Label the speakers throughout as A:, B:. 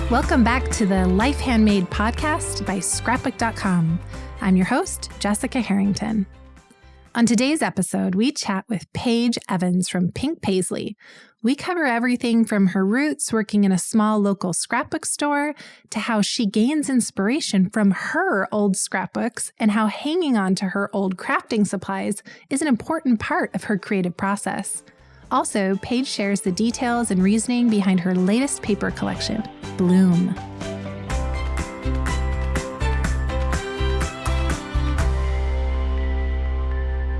A: Welcome back to the Life Handmade podcast by Scrapbook.com. I'm your host, Jessica Harrington. On today's episode, we chat with Paige Evans from Pink Paislee. We cover everything from her roots working in a small local scrapbook store to how she gains inspiration from her old scrapbooks and how hanging on to her old crafting supplies is an important part of her creative process. Also, Paige shares the details and reasoning behind her latest paper collection, Bloom.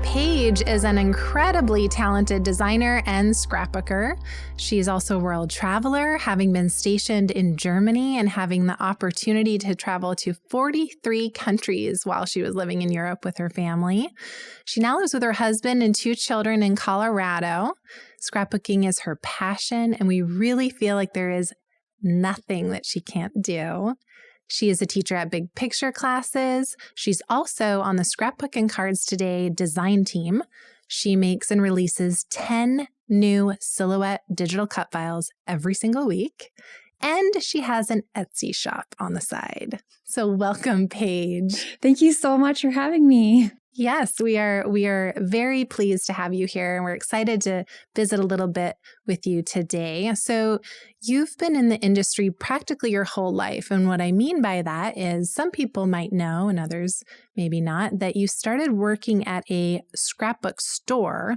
A: Paige is an incredibly talented designer and scrapbooker. She's also a world traveler, having been stationed in Germany and having the opportunity to travel to 43 countries while she was living in Europe with her family. She now lives with her husband and 2 children in Colorado. Scrapbooking is her passion, and we really feel like there is nothing that she can't do. She is a teacher at big picture classes. She's also on the Scrapbook and Cards Today design team. She makes and releases 10 new silhouette digital cut files every single week. And she has an Etsy shop on the side. So welcome, Paige.
B: Thank you so much for having me.
A: Yes, we are very pleased to have you here, and we're excited to visit a little bit with you today. So you've been in the industry practically your whole life, and what I mean by that is some people might know, and others maybe not, that you started working at a scrapbook store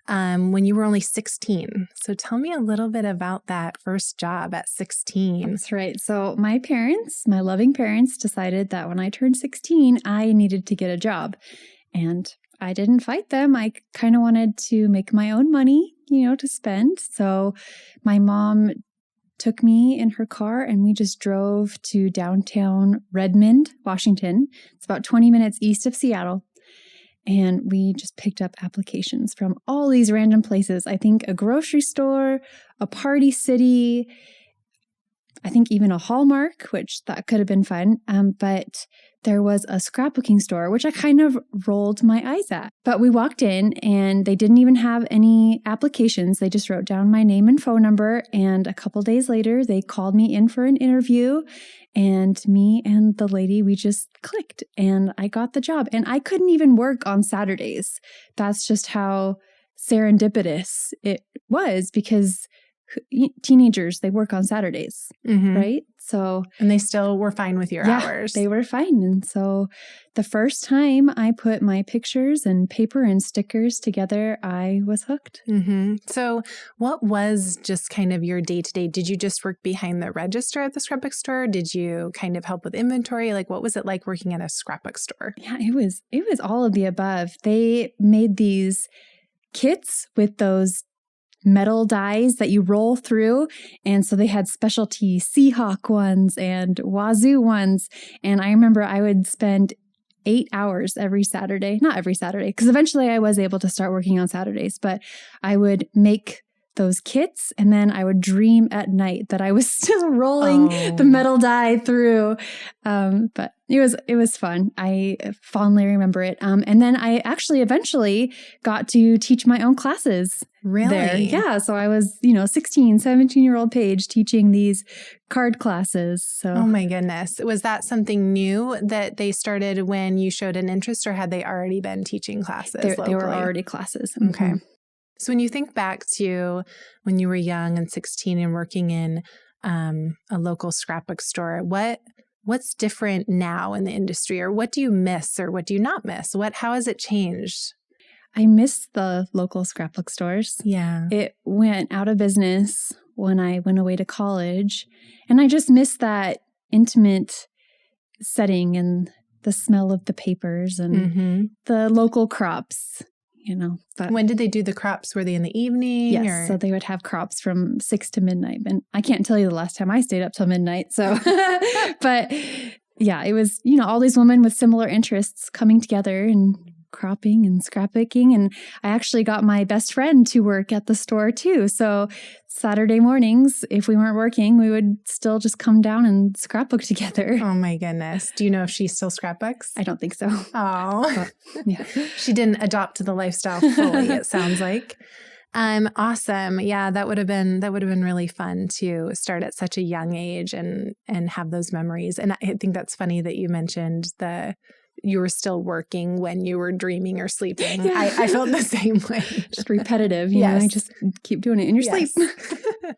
A: when you were only 16. So tell me a little bit about that first job at 16.
B: That's right. So my loving parents, decided that when I turned 16, I needed to get a job. And I didn't fight them. I kind of wanted to make my own money, to spend. So my mom took me in her car and we just drove to downtown Redmond, Washington. It's about 20 minutes east of Seattle. And we just picked up applications from all these random places. I think a grocery store, a party city, I think even a Hallmark, which that could have been fun. But there was a scrapbooking store, which I kind of rolled my eyes at. But we walked in and they didn't even have any applications. They just wrote down my name and phone number. And a couple days later, they called me in for an interview. And me and the lady, we just clicked and I got the job. And I couldn't even work on Saturdays. That's just how serendipitous it was, because teenagers, they work on Saturdays, right? So,
A: and they still were fine with your hours.
B: They were fine. And so the first time I put my pictures and paper and stickers together, I was hooked.
A: So what was just kind of your day-to-day? Did you just work behind the register at the scrapbook store? Did you kind of help with inventory? Like, what was it like working at a scrapbook store?
B: Yeah, it was all of the above. They made these kits with those metal dies that you roll through. And so they had specialty Seahawk ones and Wazoo ones. And I remember I would spend 8 hours every Saturday, not every Saturday, because eventually I was able to start working on Saturdays, but I would make those kits and then I would dream at night that I was still rolling the metal die through. But it was fun. I fondly remember it. And then I actually eventually got to teach my own classes.
A: Really?
B: There. Yeah. So I was, 16, 17-year-old Paige teaching these card classes. So.
A: Oh my goodness. Was that something new that they started when you showed an interest, or had they already been teaching classes locally?
B: They were already classes.
A: Okay. So when you think back to when you were young and 16 and working in a local scrapbook store, what's different now in the industry, or what do you miss or what do you not miss? How has it changed?
B: I miss the local scrapbook stores.
A: Yeah.
B: It went out of business when I went away to college, and I just miss that intimate setting and the smell of the papers and the local crops. But
A: when did they do the crops? Were they in the evening?
B: Yes, so they would have crops from 6 to midnight. And I can't tell you the last time I stayed up till midnight. So, but yeah, it was, all these women with similar interests coming together and cropping and scrapbooking. And I actually got my best friend to work at the store too. So Saturday mornings, if we weren't working, we would still just come down and scrapbook together.
A: Oh my goodness. Do you know if she still scrapbooks?
B: I don't think so.
A: Oh,
B: yeah.
A: She didn't adopt to the lifestyle fully, it sounds like. Awesome. Yeah, that would have been really fun to start at such a young age and have those memories. And I think that's funny that you mentioned you were still working when you were dreaming or sleeping.
B: Yeah.
A: I felt the same way.
B: Just repetitive. You know, you just keep doing it in your sleep.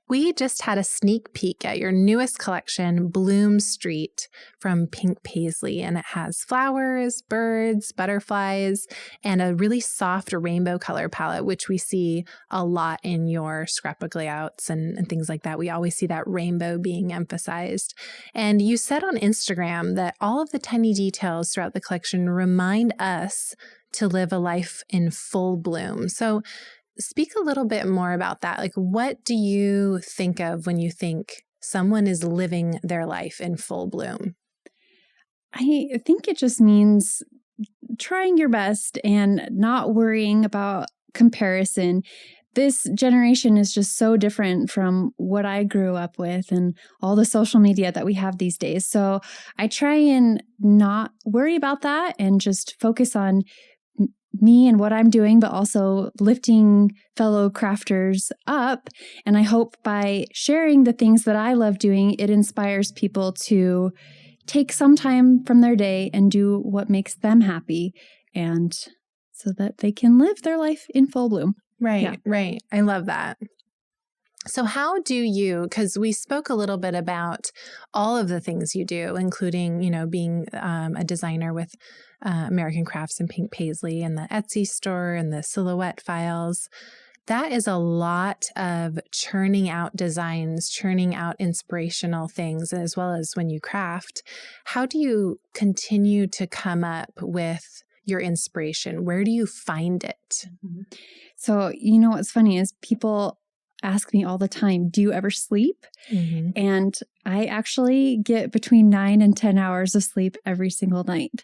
A: We just had a sneak peek at your newest collection, Bloom Street, from Pink Paislee, and it has flowers, birds, butterflies, and a really soft rainbow color palette, which we see a lot in your scrapbook layouts and things like that. We always see that rainbow being emphasized. And you said on Instagram that all of the tiny details throughout the collection remind us to live a life in full bloom. So speak a little bit more about that. Like, what do you think of when you think someone is living their life in full bloom?
B: I think it just means trying your best and not worrying about comparison. This generation is just so different from what I grew up with and all the social media that we have these days. So I try and not worry about that and just focus on me and what I'm doing, but also lifting fellow crafters up. And I hope by sharing the things that I love doing, it inspires people to take some time from their day and do what makes them happy, and so that they can live their life in full bloom.
A: Right. I love that. So how do you, because we spoke a little bit about all of the things you do, including, being a designer with American Crafts and Pink Paislee and the Etsy store and the silhouette files. That is a lot of churning out designs, churning out inspirational things, as well as when you craft. How do you continue to come up with your inspiration? Where do you find it?
B: So, what's funny is people ask me all the time, do you ever sleep? Mm-hmm. And I actually get between 9 and 10 hours of sleep every single night.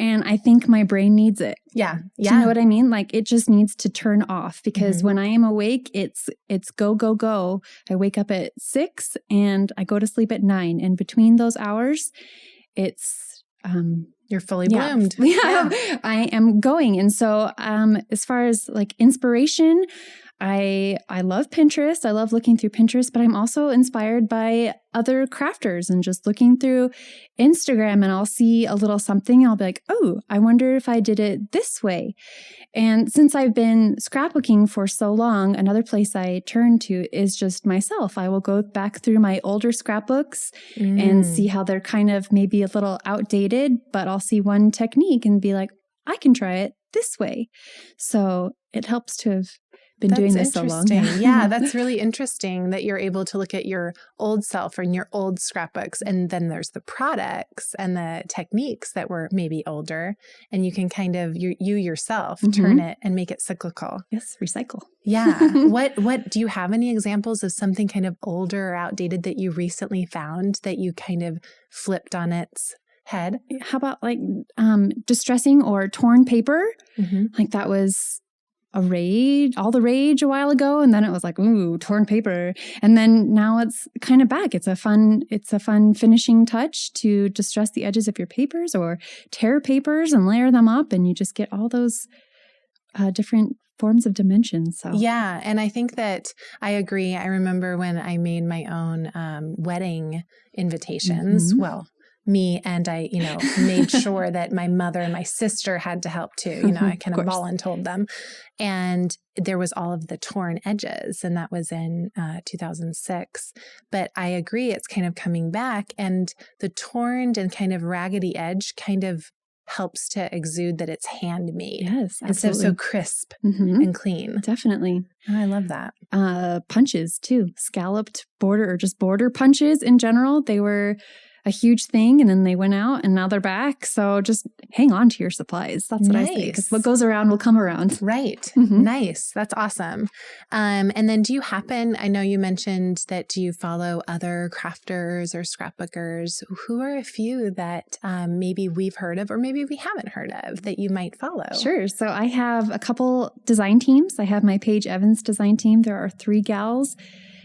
B: And I think my brain needs it.
A: Yeah.
B: Do you know what I mean? Like, it just needs to turn off, because when I am awake, it's go, go, go. I wake up at 6 and I go to sleep at 9. And between those hours, it's
A: you're fully bloomed.
B: Yeah. I am going. And so as far as like inspiration, I love Pinterest. I love looking through Pinterest, but I'm also inspired by other crafters and just looking through Instagram, and I'll see a little something. I'll be like, oh, I wonder if I did it this way. And since I've been scrapbooking for so long, another place I turn to is just myself. I will go back through my older scrapbooks and see how they're kind of maybe a little outdated, but I'll see one technique and be like, I can try it this way. So it helps to have been doing this so long.
A: Yeah, that's really interesting that you're able to look at your old self or in your old scrapbooks, and then there's the products and the techniques that were maybe older, and you can kind of you yourself turn it and make it cyclical.
B: Yes, recycle.
A: Yeah. What do you have any examples of something kind of older or outdated that you recently found that you kind of flipped on its head?
B: How about like distressing or torn paper? Like that was all the rage a while ago. And then it was like, ooh, torn paper. And then now it's kind of back. It's a fun finishing touch to distress the edges of your papers or tear papers and layer them up. And you just get all those different forms of dimensions. So.
A: Yeah. And I think that I agree. I remember when I made my own wedding invitations. Well, me and I, made sure that my mother and my sister had to help too. I kind of voluntold them. And there was all of the torn edges, and that was in 2006. But I agree, it's kind of coming back, and the torn and kind of raggedy edge kind of helps to exude that it's handmade.
B: Yes, absolutely.
A: Instead of so crisp and clean.
B: Definitely.
A: Oh, I love that.
B: Punches too, scalloped border or just border punches in general. They were a huge thing, and then they went out and now they're back. So just hang on to your supplies. That's what I say, because what goes around will come around.
A: Right. Nice. That's awesome. And then I know you mentioned that do you follow other crafters or scrapbookers? Who are a few that maybe we've heard of or maybe we haven't heard of that you might follow?
B: Sure. So I have a couple design teams. I have my Paige Evans design team. There are 3 gals.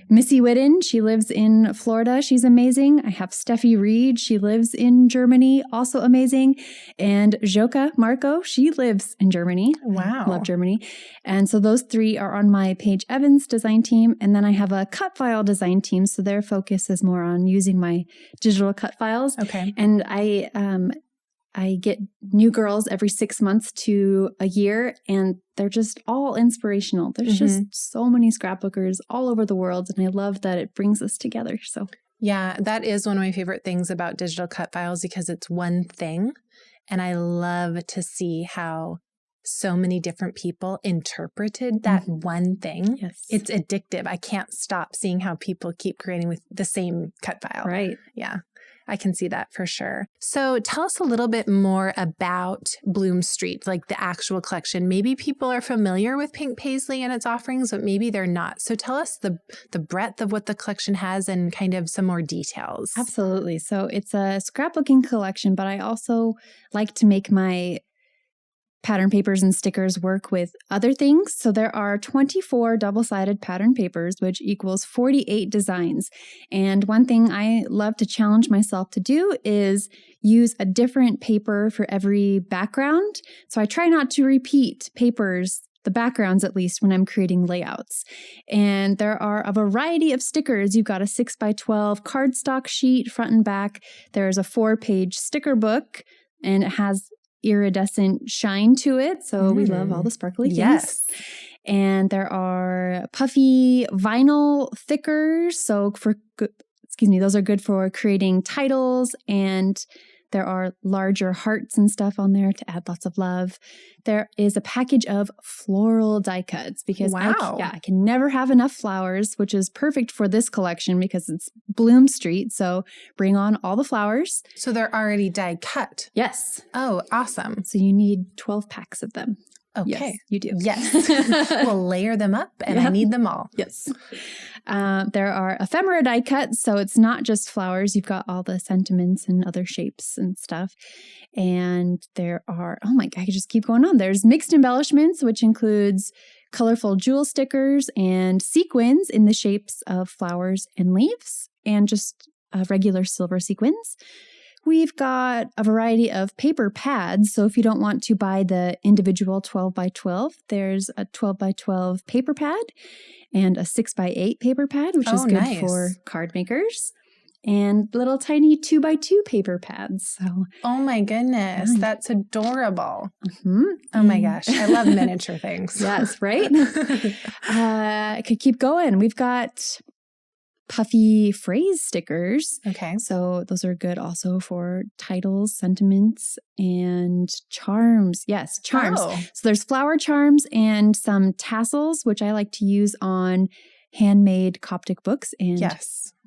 B: Missy Whitten, she lives in Florida. She's amazing. I have Steffi Reed. She lives in Germany, also amazing. And Joka Marco, she lives in Germany.
A: Wow.
B: I love Germany. And so those three are on my Paige Evans design team. And then I have a cut file design team. So their focus is more on using my digital cut files.
A: Okay.
B: And I get new girls every 6 months to a year, and they're just all inspirational. There's just so many scrapbookers all over the world, and I love that it brings us together. So
A: yeah, that is one of my favorite things about digital cut files because it's one thing, and I love to see how so many different people interpreted that one thing.
B: Yes.
A: It's addictive. I can't stop seeing how people keep creating with the same cut file.
B: Right.
A: Yeah. I can see that for sure. So tell us a little bit more about Bloom Street, like the actual collection. Maybe people are familiar with Pink Paislee and its offerings, but maybe they're not. So tell us the breadth of what the collection has and kind of some more details.
B: Absolutely. So it's a scrapbooking collection, but I also like to make my pattern papers and stickers work with other things. So there are 24 double-sided pattern papers, which equals 48 designs. And one thing I love to challenge myself to do is use a different paper for every background. So I try not to repeat papers, the backgrounds at least, when I'm creating layouts. And there are a variety of stickers. You've got a 6x12 cardstock sheet, front and back. There's a 4-page sticker book, and it has iridescent shine to it. So we love all the sparkly things.
A: Yes.
B: And there are puffy vinyl thickers. So those are good for creating titles, and there are larger hearts and stuff on there to add lots of love. There is a package of floral die cuts because I can never have enough flowers, which is perfect for this collection because it's Bloom Street. So bring on all the flowers.
A: So they're already die cut.
B: Yes.
A: Oh, awesome.
B: So you need 12 packs of them.
A: Okay.
B: Yes, you do.
A: Yes. We'll layer them up and I need them all.
B: Yes. There are ephemera die cuts. So it's not just flowers. You've got all the sentiments and other shapes and stuff. And there are, oh my God, I could just keep going on. There's mixed embellishments, which includes colorful jewel stickers and sequins in the shapes of flowers and leaves, and just regular silver sequins. We've got a variety of paper pads. So if you don't want to buy the individual 12x12, there's a 12x12 paper pad and a 6x8 paper pad, which is good for card makers, and little tiny 2x2 paper pads. So,
A: oh my goodness, that's adorable. Oh my gosh, I love miniature things.
B: Yes, right? I could keep going. We've got puffy phrase stickers.
A: Okay.
B: So those are good also for titles, sentiments, and charms. Yes, charms.
A: Oh.
B: So there's flower charms and some tassels, which I like to use on handmade Coptic books and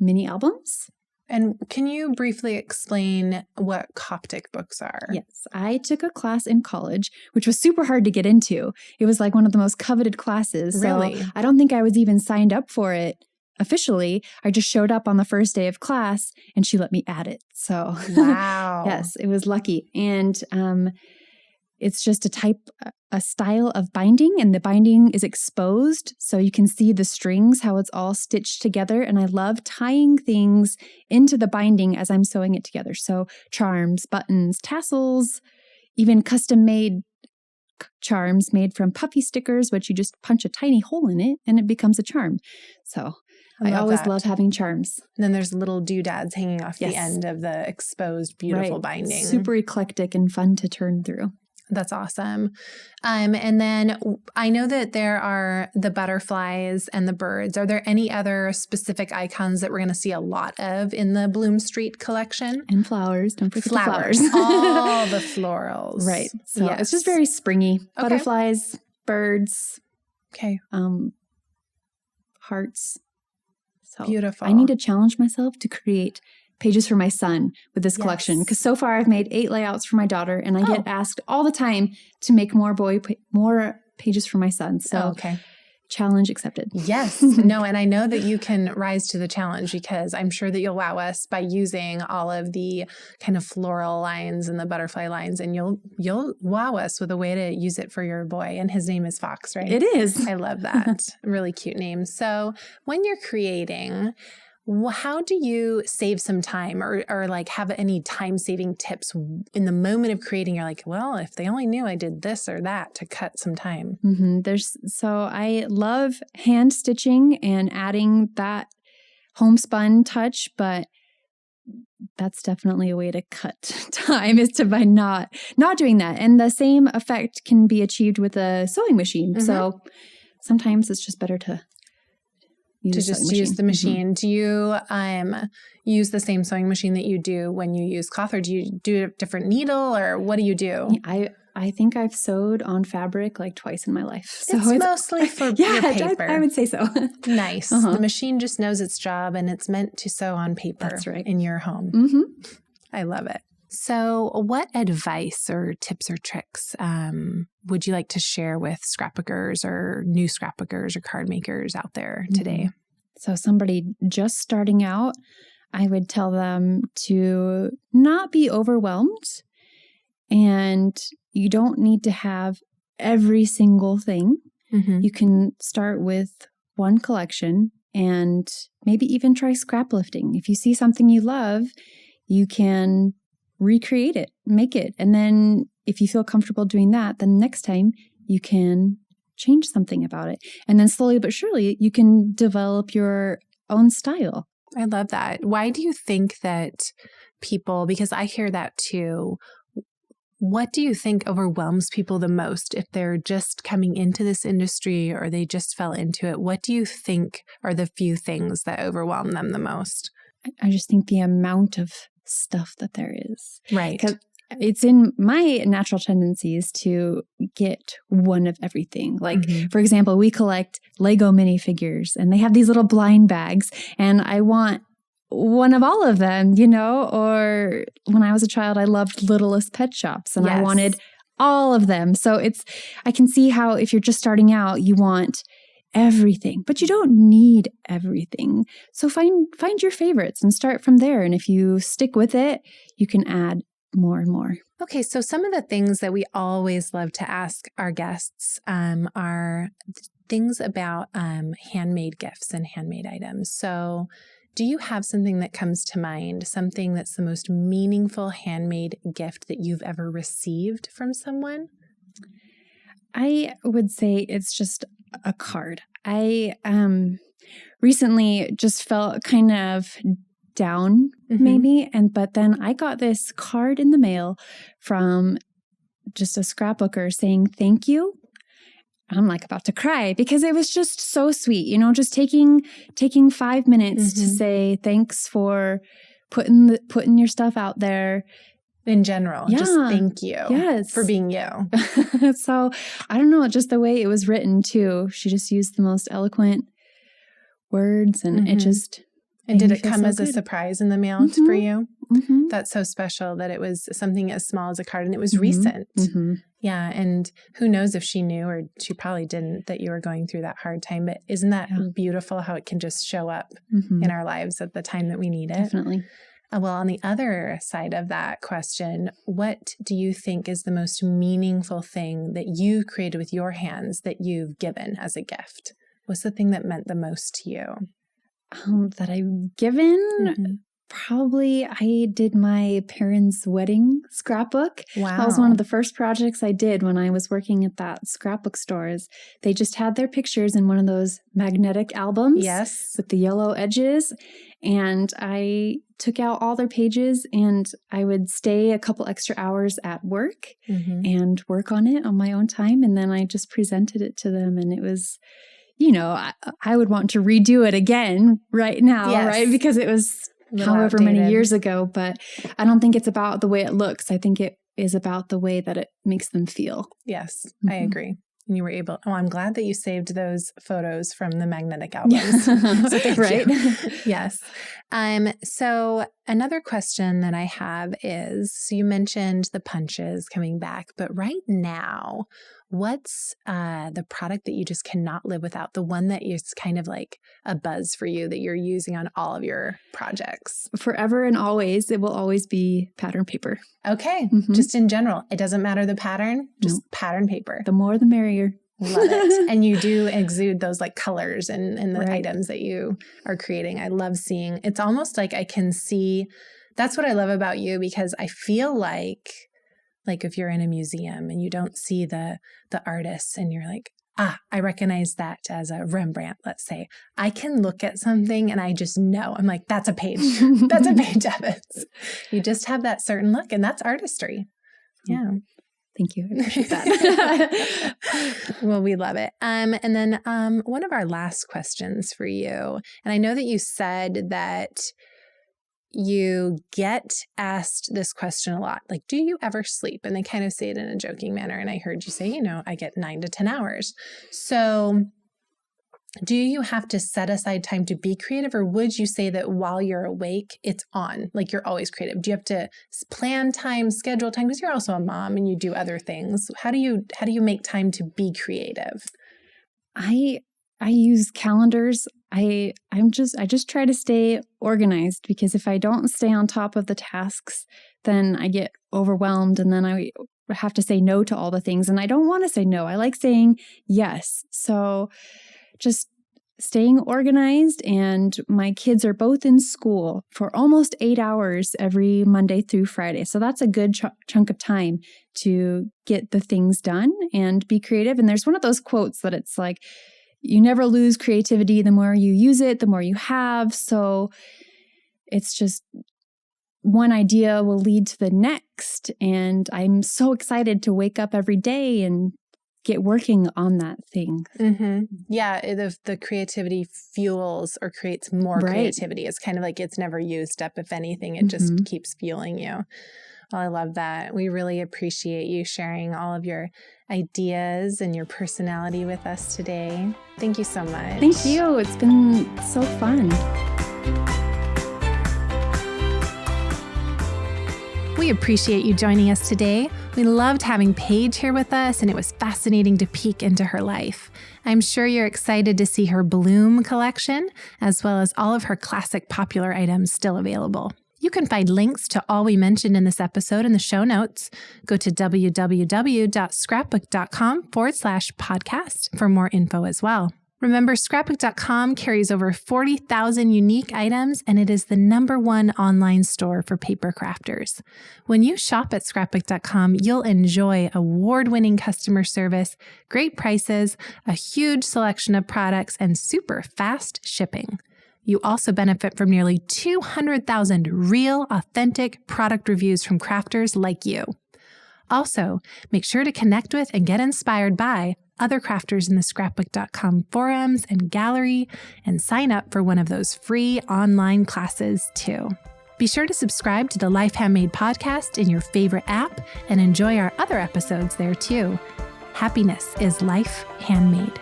B: mini albums.
A: And can you briefly explain what Coptic books are?
B: Yes. I took a class in college, which was super hard to get into. It was like one of the most coveted classes.
A: Really?
B: So I don't think I was even signed up for it officially. I just showed up on the first day of class and she let me add it. So
A: wow.
B: Yes, it was lucky. And it's just a style of binding, and the binding is exposed. So you can see the strings, how it's all stitched together. And I love tying things into the binding as I'm sewing it together. So charms, buttons, tassels, even custom made charms made from puffy stickers, which you just punch a tiny hole in it and it becomes a charm. So I always love having charms.
A: And then there's little doodads hanging off the end of the exposed, beautiful binding.
B: Super eclectic and fun to turn through.
A: That's awesome. And then I know that there are the butterflies and the birds. Are there any other specific icons that we're going to see a lot of in the Bloom Street collection?
B: And flowers. Don't forget flowers.
A: All the florals.
B: Right. So it's just very springy. Okay. Butterflies, birds.
A: Okay.
B: Hearts. So
A: beautiful.
B: I need to challenge myself to create pages for my son with this collection, because so far I've made 8 layouts for my daughter, and I get asked all the time to make more pages for my son. So challenge accepted.
A: Yes. No, and I know that you can rise to the challenge because I'm sure that you'll wow us by using all of the kind of floral lines and the butterfly lines, and you'll wow us with a way to use it for your boy. And his name is Fox, right?
B: It is.
A: I love that. Really cute name. So when you're creating, how do you save some time or like have any time-saving tips in the moment of creating? You're like, well, if they only knew I did this or that to cut some time.
B: So I love hand stitching and adding that homespun touch, but that's definitely a way to cut time is to by not doing that. And the same effect can be achieved with a sewing machine. So sometimes it's just better to use the machine.
A: Do you use the same sewing machine that you do when you use cloth, or do you do a different needle, or what do you do?
B: I think I've sewed on fabric like twice in my life. So
A: it's mostly for your paper.
B: I would say so.
A: Nice. The machine just knows its job, and it's meant to sew on paper.
B: That's right.
A: In your home. I love it. So what advice or tips or tricks would you like to share with scrapbookers or new scrapbookers or card makers out there today?
B: So somebody just starting out, I would tell them to not be overwhelmed, and you don't need to have every single thing. You can start with one collection and maybe even try scrap lifting. If you see something you love, you can recreate it, make it. And then if you feel comfortable doing that, then next time you can change something about it. And then slowly but surely you can develop your own style.
A: I love that. Why do you think that people, because I hear that too, what do you think overwhelms people the most if they're just coming into this industry or they just fell into it? What do you think are the few things that overwhelm them the most?
B: I just think the amount of stuff that there is.
A: Right.
B: Because it's in my natural tendencies to get one of everything. Like, for example, we collect Lego minifigures and they have these little blind bags and I want one of all of them, or when I was a child, I loved Littlest Pet Shops and I wanted all of them. So I can see how if you're just starting out, you want everything, but you don't need everything. So find your favorites and start from there. And if you stick with it, you can add more and more.
A: Okay, so some of the things that we always love to ask our guests are things about handmade gifts and handmade items. So do you have something that comes to mind, something that's the most meaningful handmade gift that you've ever received from someone?
B: I would say it's just a card. I recently just felt kind of down maybe, but then I got this card in the mail from just a scrapbooker saying thank you. I'm like about to cry because it was just so sweet, just taking 5 minutes to say thanks for putting your stuff out there.
A: In general, just thank you for being you.
B: So I don't know, just the way it was written too. She just used the most eloquent words and it just...
A: And did it come as a surprise in the mail for you? That's so special that it was something as small as a card and it was recent. Yeah. And who knows if she knew, or she probably didn't, that you were going through that hard time. But isn't that beautiful how it can just show up in our lives at the time that we need it?
B: Definitely.
A: Well, on the other side of that question, what do you think is the most meaningful thing that you created with your hands that you've given as a gift? What's the thing that meant the most to you?
B: That I've given? Probably I did my parents' wedding scrapbook.
A: Wow.
B: That was one of the first projects I did when I was working at that scrapbook store. They just had their pictures in one of those magnetic albums.
A: Yes.
B: With the yellow edges. And I took out all their pages and I would stay a couple extra hours at work and work on it on my own time. And then I just presented it to them and it was... I would want to redo it again right now, right? Because it was however many years ago, but I don't think it's about the way it looks. I think it is about the way that it makes them feel.
A: Yes, I agree. And you were able, I'm glad that you saved those photos from the magnetic albums. So thank you. Yes. So another question that I have is, so you mentioned the punches coming back, but right now, what's the product that you just cannot live without? The one that is kind of like a buzz for you that you're using on all of your projects?
B: Forever and always, it will always be pattern paper.
A: Okay. Just in general. It doesn't matter the pattern, just pattern paper.
B: The more the merrier.
A: Love it. And you do exude those like colors in the items that you are creating. I love seeing, it's almost like I can see, that's what I love about you, because I feel like if you're in a museum and you don't see the artists and you're like, I recognize that as a Rembrandt, let's say. I can look at something and I just know. I'm like, that's a Paige. That's a Paige Evans. You just have that certain look, and that's artistry. Yeah.
B: Thank you. I appreciate that.
A: Well, we love it. And then one of our last questions for you, and I know that you said that you get asked this question a lot, like, do you ever sleep? And they kind of say it in a joking manner. And I heard you say, I get 9 to 10 hours. So do you have to set aside time to be creative, or would you say that while you're awake, it's on, like you're always creative? Do you have to plan time, schedule time? Because you're also a mom and you do other things. How do you make time to be creative?
B: I use calendars. I just try to stay organized, because if I don't stay on top of the tasks, then I get overwhelmed, and then I have to say no to all the things. And I don't want to say no. I like saying yes. So just staying organized. And my kids are both in school for almost 8 hours every Monday through Friday. So that's a good chunk of time to get the things done and be creative. And there's one of those quotes that it's like, you never lose creativity. The more you use it, the more you have. So it's just one idea will lead to the next. And I'm so excited to wake up every day and get working on that thing.
A: Mm-hmm. Yeah. The creativity fuels or creates more creativity. It's kind of like it's never used up. If anything, it just keeps fueling you. Well, I love that. We really appreciate you sharing all of your ideas and your personality with us today. Thank you so much.
B: Thank you. It's been so fun.
A: We appreciate you joining us today. We loved having Paige here with us, and it was fascinating to peek into her life. I'm sure you're excited to see her Bloom collection, as well as all of her classic popular items still available. You can find links to all we mentioned in this episode in the show notes. Go to www.scrapbook.com/podcast for more info as well. Remember, Scrapbook.com carries over 40,000 unique items, and it is the #1 online store for paper crafters. When you shop at Scrapbook.com, you'll enjoy award-winning customer service, great prices, a huge selection of products, and super fast shipping. You also benefit from nearly 200,000 real, authentic product reviews from crafters like you. Also, make sure to connect with and get inspired by other crafters in the Scrapbook.com forums and gallery, and sign up for one of those free online classes too. Be sure to subscribe to the Life Handmade podcast in your favorite app and enjoy our other episodes there too. Happiness is life handmade.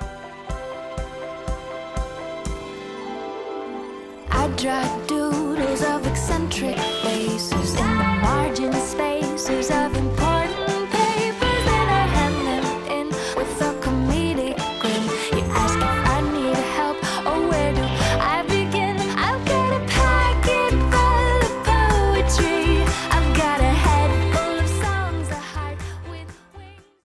C: I draw doodles of eccentric